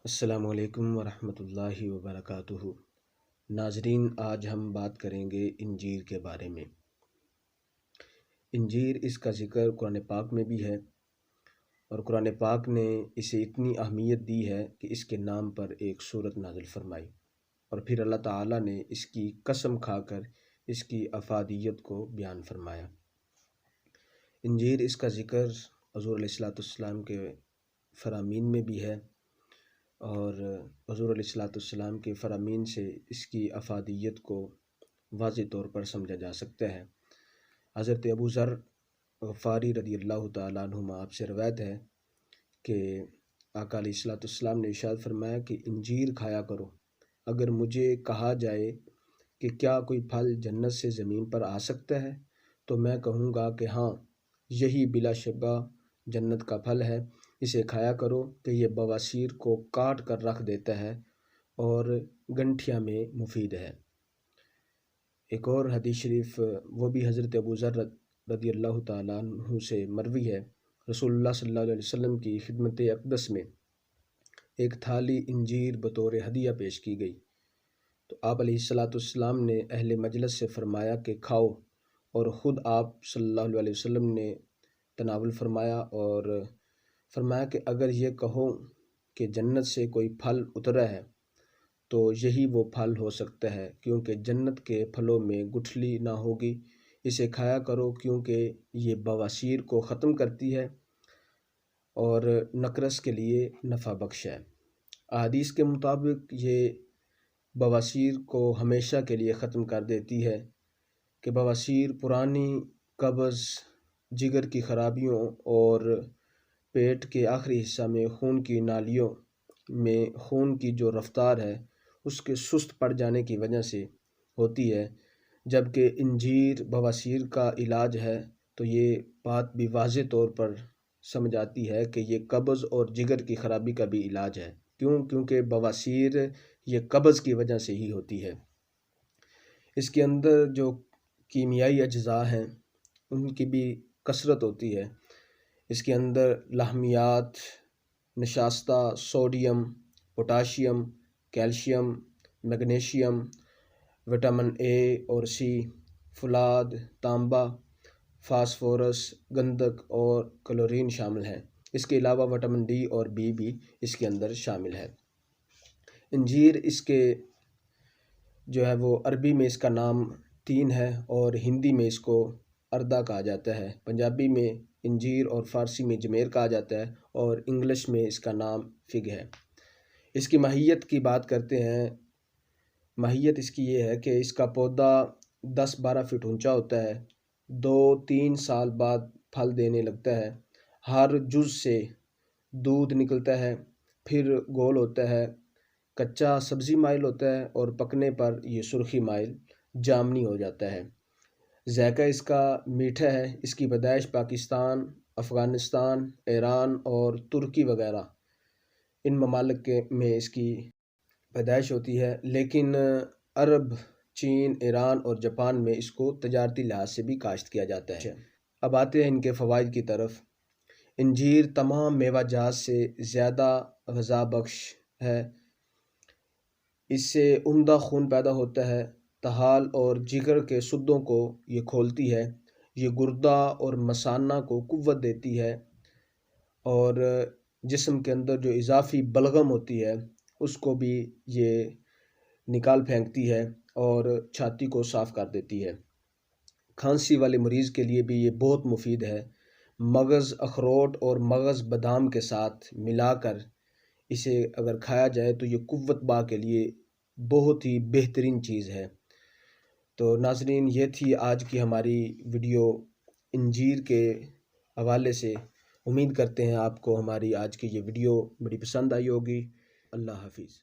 السلام علیکم ورحمۃ اللہ وبرکاتہ۔ ناظرین، آج ہم بات کریں گے انجیر کے بارے میں۔ انجیر، اس کا ذکر قرآن پاک میں بھی ہے، اور قرآن پاک نے اسے اتنی اہمیت دی ہے کہ اس کے نام پر ایک سورت نازل فرمائی، اور پھر اللہ تعالیٰ نے اس کی قسم کھا کر اس کی افادیت کو بیان فرمایا۔ انجیر، اس کا ذکر حضور علیہ السلام کے فرامین میں بھی ہے، اور حضور علیہ السلام کے فرامین سے اس کی افادیت کو واضح طور پر سمجھا جا سکتا ہے۔ حضرت ابو ذر غفاری رضی اللہ تعالیٰ عنہما آپ سے روایت ہے کہ آقا علیہ السلام نے ارشاد فرمایا کہ انجیر کھایا کرو۔ اگر مجھے کہا جائے کہ کیا کوئی پھل جنت سے زمین پر آ سکتا ہے تو میں کہوں گا کہ ہاں، یہی بلا شبہ جنت کا پھل ہے، اسے کھایا کرو کہ یہ بواسیر کو کاٹ کر رکھ دیتا ہے اور گنٹھیا میں مفید ہے۔ ایک اور حدیث شریف وہ بھی حضرت ابو ذر رضی اللہ تعالیٰ عنہ سے مروی ہے۔ رسول اللہ صلی اللہ علیہ وسلم کی خدمت اقدس میں ایک تھالی انجیر بطور ہدیہ پیش کی گئی، تو آپ علیہ السلام نے اہل مجلس سے فرمایا کہ کھاؤ، اور خود آپ صلی اللہ علیہ وسلم نے تناول فرمایا اور فرمایا کہ اگر یہ کہو کہ جنت سے کوئی پھل اترا ہے تو یہی وہ پھل ہو سکتا ہے، کیونکہ جنت کے پھلوں میں گٹھلی نہ ہوگی، اسے کھایا کرو کیونکہ یہ بواسیر کو ختم کرتی ہے اور نقرس کے لیے نفع بخش ہے۔ احادیث کے مطابق یہ بواسیر کو ہمیشہ کے لیے ختم کر دیتی ہے، کہ بواسیر پرانی قبض، جگر کی خرابیوں اور پیٹ کے آخری حصہ میں خون کی نالیوں میں خون کی جو رفتار ہے اس کے سست پڑ جانے کی وجہ سے ہوتی ہے، جبکہ انجیر بواسیر کا علاج ہے، تو یہ بات بھی واضح طور پر سمجھ آتی ہے کہ یہ قبض اور جگر کی خرابی کا بھی علاج ہے۔ کیونکہ بواسیر یہ قبض کی وجہ سے ہی ہوتی ہے۔ اس کے اندر جو کیمیائی اجزاء ہیں ان کی بھی کثرت ہوتی ہے۔ اس کے اندر لحمیات، نشاستہ، sodium, potassium, calcium, magnesium, vitamin A اور سی، فولاد، تانبا، فاسفورس، گندھک اور کلورین شامل ہیں۔ اس کے علاوہ وٹامن ڈی اور بی بھی اس کے اندر شامل ہے۔ انجیر، اس کے جو ہے وہ عربی میں اس کا نام تین ہے، اور ہندی میں اس کو اردا کہا جاتا ہے، پنجابی میں انجیر اور فارسی میں جمیر کہا جاتا ہے، اور انگلش میں اس کا نام فگ ہے۔ اس کی ماہیت کی بات کرتے ہیں۔ ماہیت اس کی یہ ہے کہ اس کا پودا 10-12 فٹ اونچا ہوتا ہے، 2-3 سال بعد پھل دینے لگتا ہے، ہر جز سے دودھ نکلتا ہے، پھر گول ہوتا ہے، کچا سبزی مائل ہوتا ہے، اور پکنے پر یہ سرخی مائل جامنی ہو جاتا ہے۔ ذائقہ اس کا میٹھا ہے۔ اس کی پیدائش پاکستان، افغانستان، ایران اور ترکی وغیرہ ان ممالک میں اس کی پیدائش ہوتی ہے، لیکن عرب، چین، ایران اور جاپان میں اس کو تجارتی لحاظ سے بھی کاشت کیا جاتا ہے۔ اب آتے ہیں ان کے فوائد کی طرف۔ انجیر تمام میوہ جات سے زیادہ غذا بخش ہے۔ اس سے عمدہ خون پیدا ہوتا ہے، طحال اور جگر کے سدوں کو یہ کھولتی ہے، یہ گردہ اور مثانہ کو قوت دیتی ہے، اور جسم کے اندر جو اضافی بلغم ہوتی ہے اس کو بھی یہ نکال پھینکتی ہے اور چھاتی کو صاف کر دیتی ہے۔ کھانسی والے مریض کے لیے بھی یہ بہت مفید ہے۔ مغز اخروٹ اور مغز بادام کے ساتھ ملا کر اسے اگر کھایا جائے تو یہ قوت با کے لیے بہت ہی بہترین چیز ہے۔ تو ناظرین، یہ تھی آج کی ہماری ویڈیو انجیر کے حوالے سے۔ امید کرتے ہیں آپ کو ہماری آج کی یہ ویڈیو بڑی پسند آئی ہوگی۔ اللہ حافظ۔